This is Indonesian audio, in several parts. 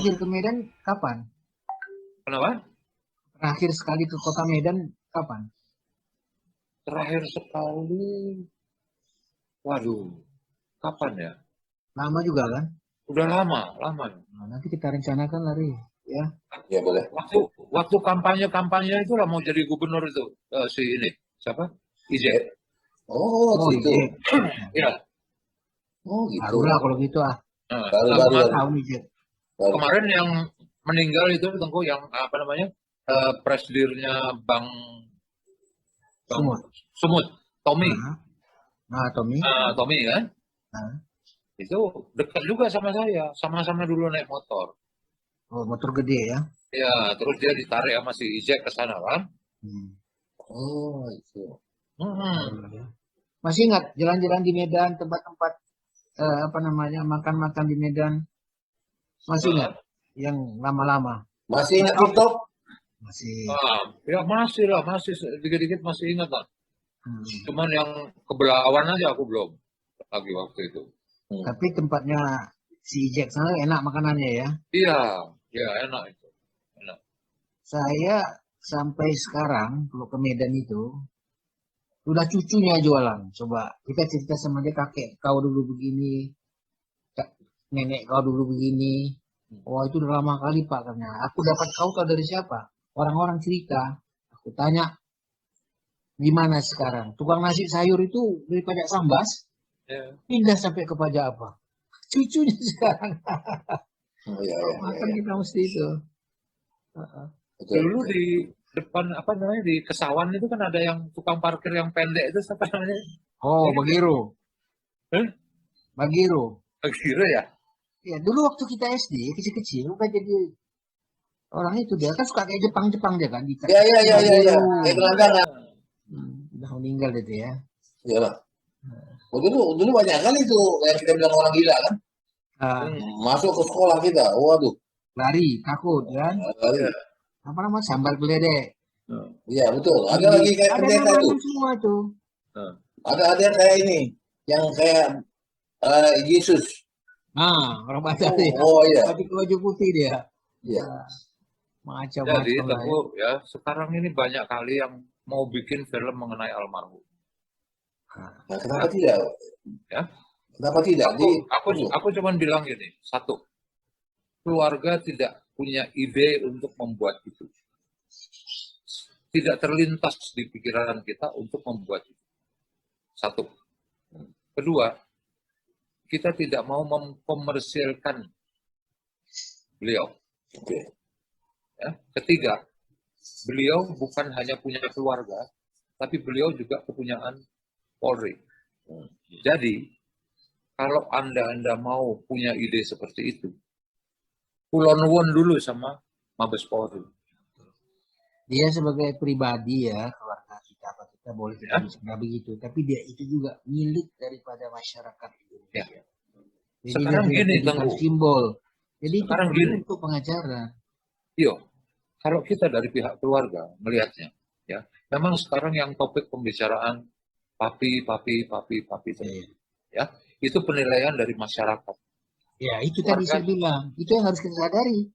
Terakhir ke Medan kapan? Kenapa? Terakhir sekali ke kota Medan kapan? Terakhir sekali, waduh, kapan ya? Lama juga kan? Udah lama. Nah, nanti kita rencanakan lari, ya. Ya boleh. Waktu kampanye itu lah mau jadi gubernur itu si ini siapa? Ijek. Oh, gitu. Ya. Oh, gitu. Barulah kalau gitu ah. Baru. Tahu nih, Jek. Kemarin yang meninggal itu Tengku yang apa namanya? Presidirnya Bang Sumut, Tommy. Nah, Tommy. Tommy kan? Nah. Itu dekat juga sama saya, sama-sama dulu naik motor. Oh, motor gede ya? Ya, terus dia ditarik sama si Ijek ke sana kan? Oh, itu. Masih ingat jalan-jalan di Medan, tempat-tempat makan-makan di Medan? Masih ingat yang lama-lama? Masih ingat TikTok? Masih. Ya masih lah, masih dikit-dikit masih ingat lah. Cuman yang kebelawan aja aku belum lagi waktu itu. Tapi tempatnya si Jack sana enak makanannya ya? Iya, ya enak itu. Enak. Saya sampai sekarang kalau ke Medan itu udah cucunya jualan. Coba kita cerita sama dia, kakek kau dulu begini, nenek kau dulu begini. Wah itu udah lama kali Pak karena aku dapat kau tahu dari siapa? Orang-orang cerita. Aku tanya gimana sekarang? Tukang nasi sayur itu dari pajak Sambas pindah sampai ke pajak apa? Cucunya sekarang. Makan kita mesti itu. Dulu di depan apa namanya di Kesawan itu kan ada yang tukang parkir yang pendek itu apa namanya? Oh, Bagiro. Bagiro. Bagiro ya? Ya, dulu waktu kita SD, kecil-kecil, bukan jadi orang itu dia kan suka kayak Jepang dia kan. Iya. Kayak gelandangan. Udah meninggal itu ya. Iya lah. Dulu banyak kali tuh yang kita bilang orang gila kan. Masuk ke sekolah kita, waduh. Lari, takut kan. Lari. Apa namanya, sambar geledek. Iya betul. Ada lagi kayak pendeta tuh. Semua tuh. Ada yang kayak ini, yang kayak Yesus. Orang Batak ya. Oh iya. Tapi baju putih dia. Iya. Macam-macam. Jadi ya sekarang ini banyak kali yang mau bikin film mengenai almarhum. Nah, kenapa tidak? Ya. Kenapa tidak? Aku cuma bilang gini, satu, keluarga tidak punya ide untuk membuat itu. Tidak terlintas di pikiran kita untuk membuat itu. Satu. Kedua, kita tidak mau mengkomersilkan beliau. Ya. Ketiga, beliau bukan hanya punya keluarga, tapi beliau juga kepunyaan Polri. Jadi, kalau Anda mau punya ide seperti itu, kulon nuwun dulu sama Mabes Polri. Dia sebagai pribadi ya, keluarga kita boleh kita begitu, tapi dia itu juga milik daripada masyarakat Indonesia. Ya. Jadi sekarang gini, simbol. Jadi sekarang itu gini untuk pengacara. Iya, kalau kita dari pihak keluarga melihatnya, ya, memang sekarang yang topik pembicaraan papi ya, itu penilaian dari masyarakat. Ya, itu tadi saya bilang, itu yang harus kita sadari.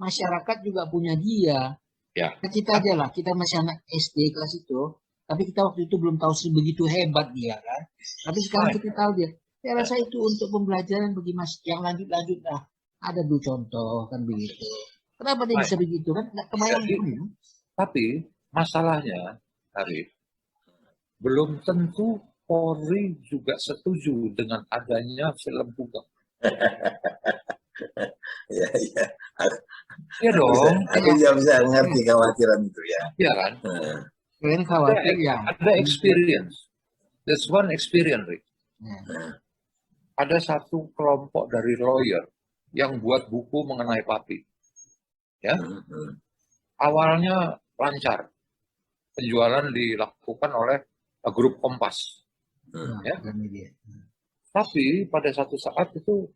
Masyarakat juga punya dia. Ya. Kita aja lah, kita masih anak SD kelas itu, tapi kita waktu itu belum tahu sebegitu hebat dia kan. Tapi sekarang kita tahu dia. Saya rasa itu untuk pembelajaran bagi yang lanjut lah. Ada dulu contoh kan begitu. Kenapa dia bisa begitu kan? Nggak kebayang dulu. Tapi masalahnya, Arif, belum tentu Polri juga setuju dengan adanya film Pugak. Iya. Iya dong. Aku bisa ngerti kekhawatiran itu ya. Iya kan? Kalian khawatir ya. Ada experience. That's one experience, Rick. Ada satu kelompok dari lawyer yang buat buku mengenai papi. Ya. Awalnya lancar. Penjualan dilakukan oleh grup Kompas. Ya. Tapi pada satu saat itu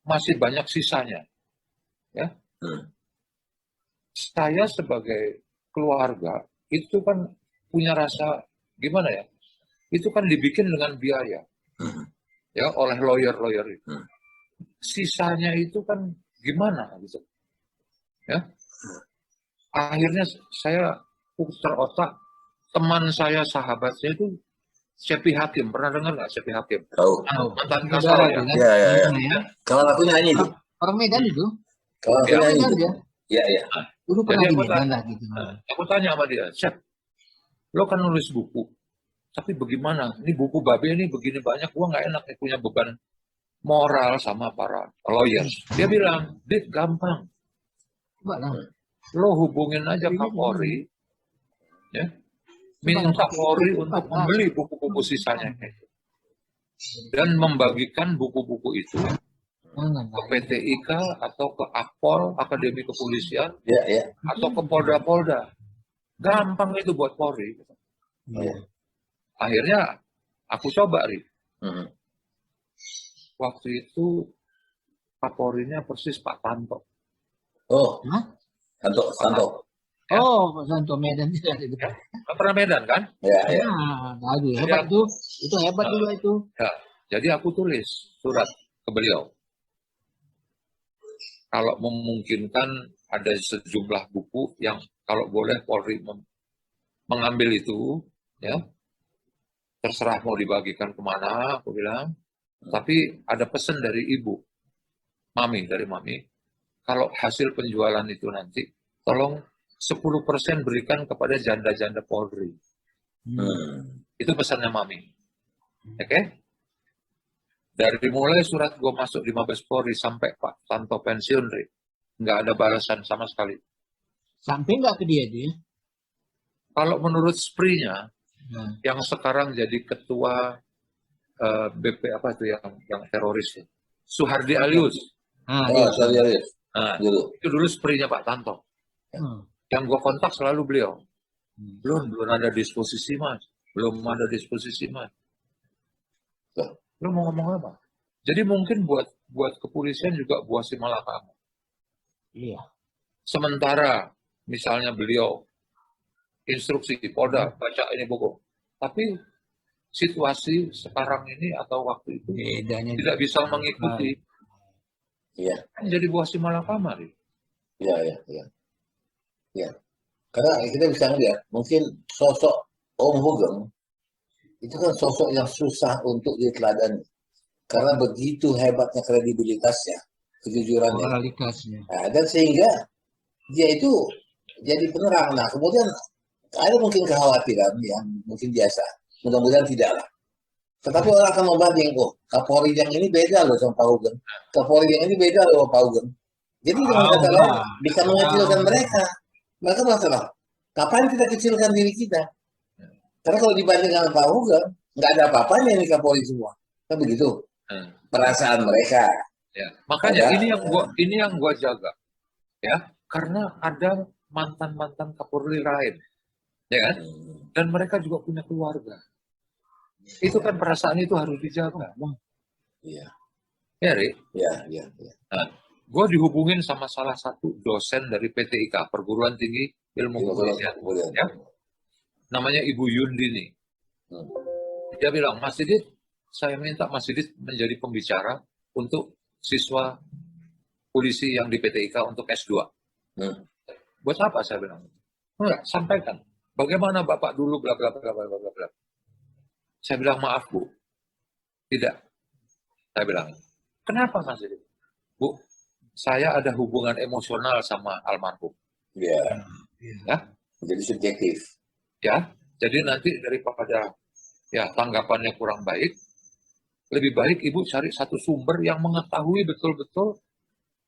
masih banyak sisanya. Ya. Saya sebagai keluarga itu kan punya rasa gimana ya? Itu kan dibikin dengan biaya. Ya, oleh lawyer itu. Sisanya itu kan gimana gitu. Ya. Akhirnya saya putar otak, teman saya, sahabat saya itu Cepi Hakim. Pernah dengar nggak Cepi Hakim? Tahu. Mantan Saudara Kasal ya. itu kan? Iya, iya, iya. Ya. Kawan aku nyanyi itu. Orang Medan itu. Kawan aku Ya. nyanyi Medan itu. dia. Iya, iya. Dulu Jadi pernah di aku Medan tanya, lah gitu. aku tanya sama dia, Cep, lo kan nulis buku, tapi bagaimana? Ini buku babe ini begini banyak, gua nggak enak nih punya beban moral sama para lawyers. Dia bilang, Dit, gampang. Coba lah. Lo hubungin aja Kapolri, ya, minta Polri untuk membeli buku-buku sisanya dan membagikan buku-buku itu ke PTIK atau ke Akpol, Akademi Kepolisian, Iya, iya. atau ke Polda-Polda. Gampang itu buat Polri. Iya. Akhirnya aku coba, Ri. Hmm. Waktu itu Kapolrinya persis Pak Tanto. Oh, Hah? Santo. Ya. Oh, Pak Santo Medan tidak ada. Ya. Pernah Medan kan? Iya, iya. Nah, aduh, hebat tuh. Itu hebat juga itu. Ya. Jadi aku tulis surat ke beliau. Kalau memungkinkan ada sejumlah buku yang kalau boleh Polri mengambil itu, ya terserah mau dibagikan kemana, aku bilang. Tapi ada pesan dari ibu, dari mami, kalau hasil penjualan itu nanti, tolong 10% berikan kepada janda-janda Polri. Itu pesannya mami. Oke? Dari mulai surat gue masuk di Mabes Polri sampai Pak Tanto pensiun, nggak ada balasan sama sekali. Sampai nggak ke dia? Kalau menurut SPRI-nya, yang sekarang jadi ketua BP apa itu yang teroris, Suhardi Alyus. Suhardi Alyus. Nah, itu dulu SPRI-nya Pak Tanto. Yang gue kontak selalu beliau. Belum ada disposisi mas. Belum ada disposisi mas. Lo mau ngomong apa? Jadi mungkin buat kepolisian juga buah si malakama. Iya. Sementara misalnya beliau instruksi Polda baca ini buku, tapi situasi sekarang ini atau waktu itu bedanya tidak bisa mengikuti. Iya. Kan jadi buah si malakama. Iya. Karena kita bisa lihat mungkin sosok Om Hugeng itu kan sosok yang susah untuk diteladani. Karena begitu hebatnya kredibilitasnya, kejujurannya. Moralitasnya. Nah, dan sehingga dia itu jadi penerang. Nah, kemudian ada mungkin kekhawatiran yang mungkin biasa. Mudah-mudahan tidak lah. Tetapi orang akan membanding, oh Kapolri yang ini beda loh sama Pak Hugeng. Kapolri yang ini beda loh sama Pak Hugeng. Jadi dengan kata lain, bisa mengecilkan mereka. Mereka merasa, kapan kita kecilkan diri kita? Karena kalau dibandingkan Pak Hugeng, nggak ada apa-apanya ini Kapolri semua. Kan begitu perasaan mereka. Ya, makanya ini yang gua jaga. Ya, karena ada mantan-mantan Kapolri lain. Ya kan? Dan mereka juga punya keluarga. Itu kan perasaan itu harus dijaga. Iya. Ya, Ri? Iya. Nah, gue dihubungin sama salah satu dosen dari PTIK, Perguruan Tinggi Ilmu Kepolisian. Ya? Namanya Ibu Yundini. Dia bilang, Mas Didit, saya minta Mas Didit menjadi pembicara untuk siswa polisi yang di PTIK untuk S2. Buat apa saya bilang? Enggak, sampaikan. Bagaimana Bapak dulu bla bla bla bla bla bla. Saya bilang, maaf Bu. Tidak. Saya bilang, kenapa Mas Didit? Bu, saya ada hubungan emosional sama almarhum. Iya. Ya. Jadi subjektif. Ya. Jadi nanti daripada ya tanggapannya kurang baik, lebih baik Ibu cari satu sumber yang mengetahui betul-betul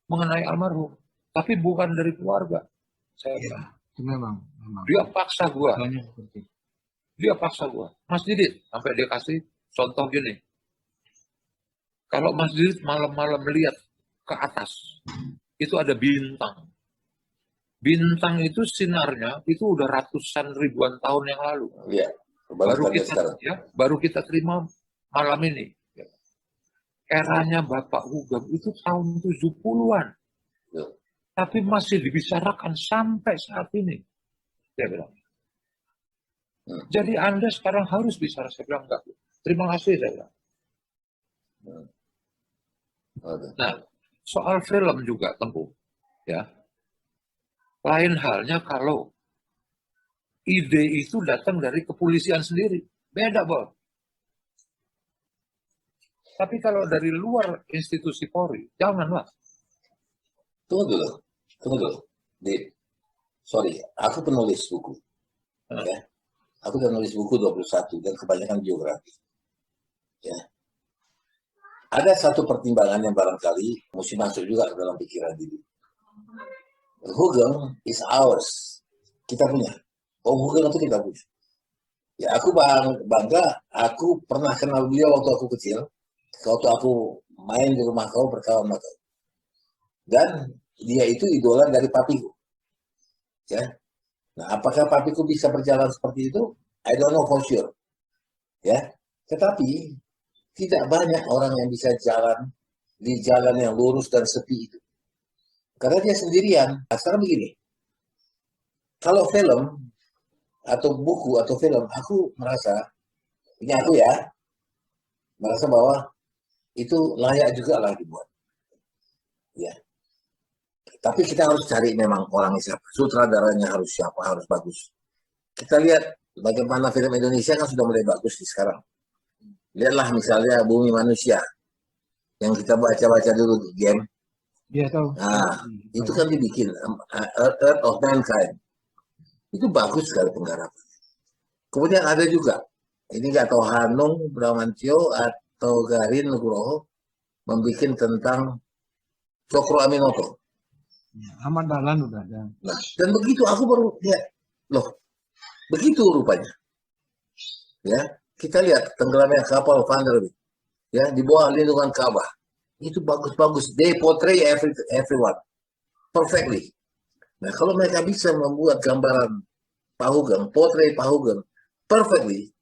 mengenai almarhum. Tapi bukan dari keluarga. Saya bilang. Memang. Dia paksa gua. Dia paksa gua. Mas Didit, sampai dia kasih contoh gini. Kalau Mas Didit malam-malam melihat ke atas, itu ada bintang. Bintang itu sinarnya itu udah ratusan ribuan tahun yang lalu. Iya. Baru kita terima malam ini. Eranya Bapak Hugeng itu tahun 70-an. Ya. Tapi masih dibicarakan sampai saat ini. Dia bilang. Jadi Anda sekarang harus bicara. Saya bilang enggak. Terima kasih saya bilang. Nah, Soal film juga Tengku, ya. Lain halnya kalau ide itu datang dari kepolisian sendiri, beda Bos. Tapi kalau dari luar institusi Polri, janganlah. Tunggu dulu. Sorry, aku penulis buku. Ya. Aku penulis buku 21 dan kebanyakan biografi. Ya. Ada satu pertimbangan yang barangkali mesti masuk juga ke dalam pikiran diri. Hugeng is ours. Kita punya. Hugeng itu kita punya. Ya, aku bangga, aku pernah kenal beliau waktu aku kecil. Waktu aku main di rumah kau, berkawan sama kau. Dan dia itu idola dari papiku. Ya. Nah, apakah papiku bisa berjalan seperti itu? I don't know for sure. Ya. Tetapi tidak banyak orang yang bisa jalan di jalan yang lurus dan sepi itu. Karena dia sendirian. Nah, sekarang begini. Kalau film atau buku atau film, aku merasa, ini aku ya, merasa bahwa itu layak juga lah dibuat. Ya. Tapi kita harus cari memang orangnya siapa. Sutradaranya harus siapa, harus bagus. Kita lihat bagaimana film Indonesia kan sudah mulai bagus di sekarang. Lihatlah misalnya Bumi Manusia. Yang kita baca-baca dulu di game. Dia tahu. Nah, itu kan dibikin Earth of Mankind. Itu bagus sekali penggarapan. Kemudian ada juga, ini nggak tahu Hanung Bramantyo atau Garin Nugroho membuat tentang Cokro Aminoto. Ya, Ahmad Dahlan udah ada. Nah, dan begitu aku baru lihat, loh, begitu rupanya. Ya, kita lihat tenggelamnya kapal Vanderbilt, ya di bawah lindungan Ka'bah. Itu bagus-bagus. They portray everyone perfectly. Nah, kalau mereka bisa membuat gambaran Pak Hugeng, portray Pak Hugeng perfectly,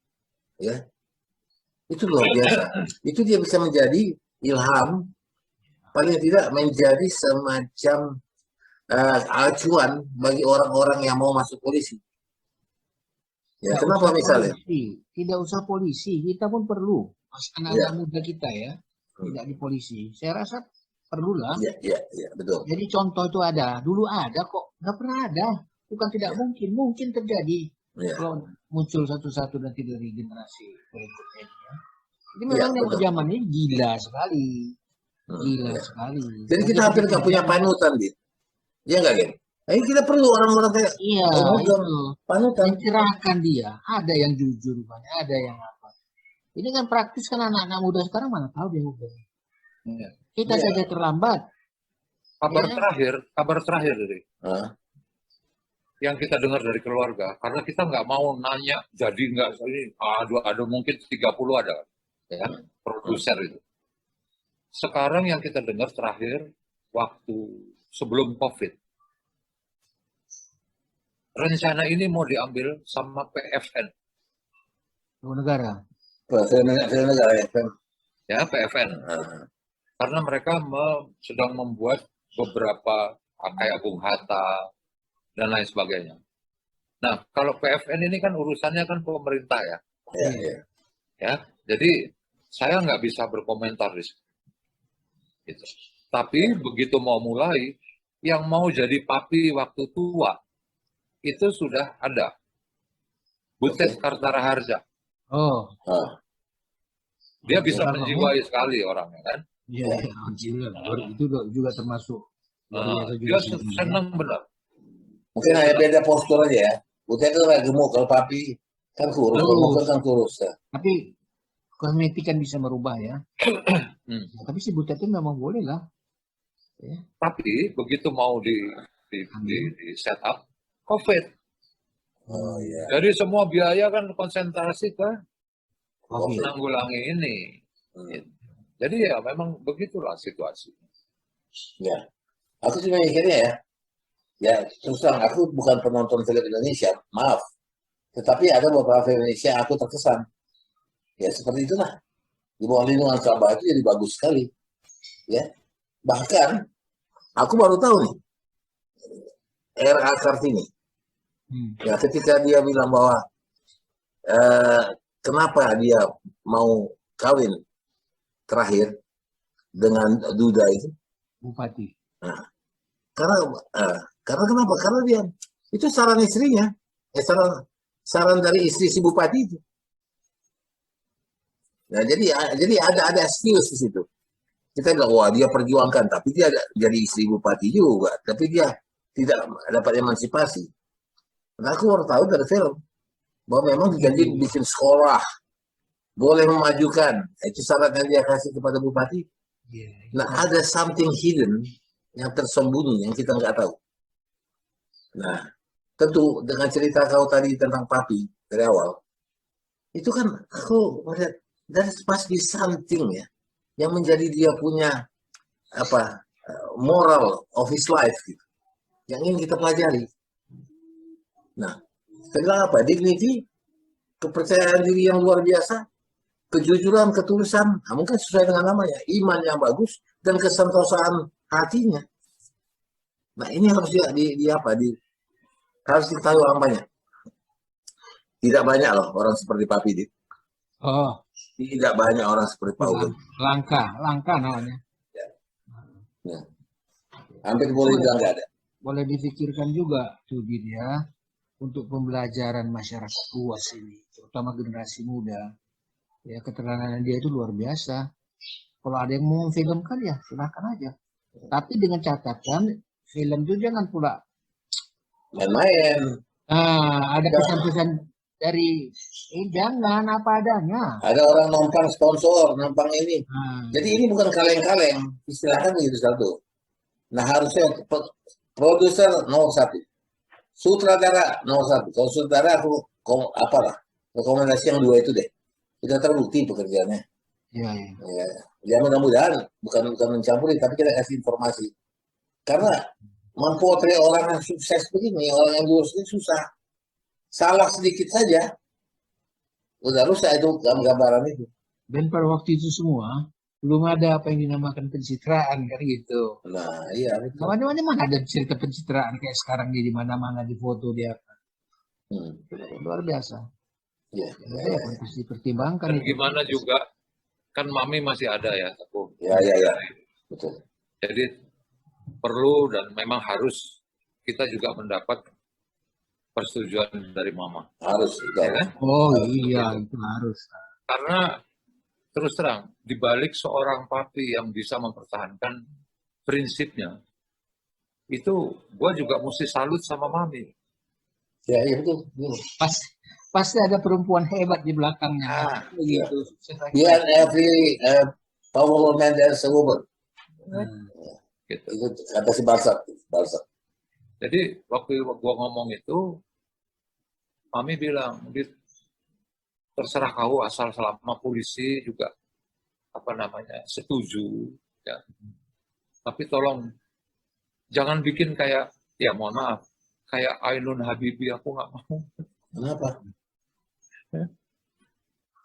ya, itu luar biasa. Itu dia bisa menjadi ilham, paling tidak menjadi semacam acuan bagi orang-orang yang mau masuk polisi. Ya, Nggak kenapa usah misalnya? polisi. Tidak usah polisi, kita pun perlu. Anak-anak muda kita ya, tidak di polisi. Saya rasa perlulah. Iya, betul. Jadi contoh itu ada, dulu ada kok, nggak pernah ada. Bukan tidak mungkin terjadi. Ya. Kalau muncul satu-satu nanti dari generasi berikutnya. Jadi memang zaman ini gila sekali. Gila sekali. Jadi kita hampir nggak punya panutan, Dit. Iya nggak, Gen? Ini kita perlu orang-orang kayak itu panutan. mencerahkan dia. Ada yang jujur, ada yang apa. Ini kan praktis kan anak-anak muda sekarang mana tahu dia udah. Kita saja terlambat. Kabar terakhir dari yang kita dengar dari keluarga, karena kita nggak mau nanya jadi nggak ini ada mungkin 30 ada ya produser itu. Sekarang yang kita dengar terakhir waktu sebelum COVID, rencana ini mau diambil sama PFN. Negara. Ya, PFN. Karena mereka sedang membuat beberapa kayak Bung Hatta dan lain sebagainya. Nah, kalau PFN ini kan urusannya kan pemerintah ya. Ya, jadi saya nggak bisa berkomentar di situ. Gitu. Tapi begitu mau mulai, yang mau jadi papi waktu tua itu sudah ada. Butet Kartaraharja. Dia bisa menjiwai sekali orangnya kan. Iya, itu juga termasuk. Dia senang benar. Mungkin hanya beda postur aja ya. Butet itu kayak gemuk, kalau papi kan kurus, kalau kan kurus. Ya. Tapi kosmetik kan bisa merubah ya. Tapi si Butet itu memang boleh lah. Ya. Tapi begitu mau di set up, COVID. Jadi semua biaya kan konsentrasi ke menanggulangi ini. Jadi ya memang begitulah situasi. Ya, aku sih mikirnya ya. Ya, terus terang aku bukan penonton film Indonesia, maaf. Tetapi ada beberapa film Indonesia aku terkesan. Ya, seperti itulah. Di bawah lindungan Ka'bah itu jadi bagus sekali. Ya. Bahkan aku baru tahu nih. R.A. Kartini. Ya, ketika dia bilang bahwa kenapa dia mau kawin terakhir dengan Duda itu, Bupati. Karena karena kenapa? Karena dia itu saran istrinya, saran dari istri si bupati itu. Nah, jadi ada excuse di situ. Kita bilang, wah dia perjuangkan, tapi dia jadi istri bupati juga, tapi dia tidak dapat emansipasi. Nah, aku baru tahu dari film bahwa memang dijanji bikin sekolah, boleh memajukan, itu syarat yang dia kasih kepada bupati. Nah, ada something hidden yang tersembunyi yang kita nggak tahu. Nah, tentu dengan cerita kau tadi tentang papi dari awal, itu kan aku melihat dari pasti something ya yang menjadi dia punya apa moral of his life gitu, yang ingin kita pelajari. Nah, kita bilang apa? Dignity, kepercayaan diri yang luar biasa, kejujuran, ketulusan, nah, mungkin sesuai dengan namanya, iman yang bagus dan kesentosaan hatinya. Nah, ini harus harus diketahui orang banyak. Tidak banyak loh orang seperti Papi, Dik. Oh, Tidak banyak orang seperti Pak Ugen. langka namanya. Ya. Hampir boleh bilang nggak ada. Boleh difikirkan juga tuh dia untuk pembelajaran masyarakat luas ini, terutama generasi muda. Ya, keterangan dia itu luar biasa. Kalau ada yang mau filmkan ya silakan aja. Tapi dengan catatan film itu jangan pula Main-main. ada pesan-pesan dari jangan apa adanya. Ada orang numpang sponsor, numpang ini. Nah, Jadi ini bukan kaleng-kaleng, istilahnya begitu satu. Nah, harusnya produser nomor 1, sutradara nomor 1. Kalau sutradara aku apalah rekomendasi yang 2 itu deh. Sudah terbukti pekerjaannya. iya, iya. Ya mudah-mudahan bukan mencampuri, tapi kita kasih informasi. Karena memotret orang yang sukses begini, orang yang lulus ini susah. Salah sedikit saja, udah rusak itu gambaran itu. Dan pada waktu itu semua belum ada apa yang dinamakan pencitraan kan gitu. Nah, iya betul. Namanya mana ada cerita pencitraan kayak sekarang di mana-mana di foto dia. Luar biasa. Iya. Ya, harus dipertimbangkan Dan itu. gimana juga, kan Mami masih ada ya, aku. Ya. Betul. Jadi perlu dan memang harus kita juga mendapat persetujuan dari Mama. Harus. Ya kan? Oh iya, itu harus. Karena terus terang, dibalik seorang papi yang bisa mempertahankan prinsipnya, itu gue juga mesti salut sama Mami. Ya, iya betul. Pasti ada perempuan hebat di belakangnya. Begitu. Behind every powerful man there's a woman. Gitu. Itu kata si Balzac. Jadi waktu gue ngomong itu, Mami bilang, terserah kau asal selama polisi juga setuju. Ya. Tapi tolong jangan bikin kayak, ya mohon maaf, kayak Ainun Habibie, aku nggak mau. Kenapa?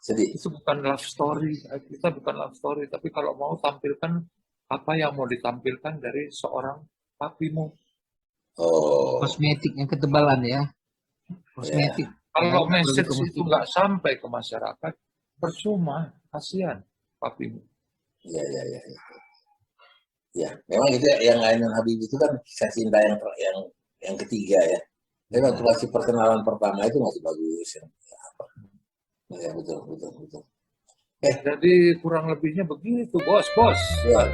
Sedih. Itu bukan love story, kita bukan love story, tapi kalau mau tampilkan apa yang mau ditampilkan dari seorang papimu. Oh. Kosmetik yang ketebalan ya. Kosmetik. Kalau message itu nggak sampai ke masyarakat, percuma, kasihan papimu. Ya, memang itu yang Ainun Habibie itu kan kisah cinta yang ketiga ya. Tapi waktu masih perkenalan pertama itu masih bagus ya. Ya betul. Jadi kurang lebihnya begitu, bos. Ya.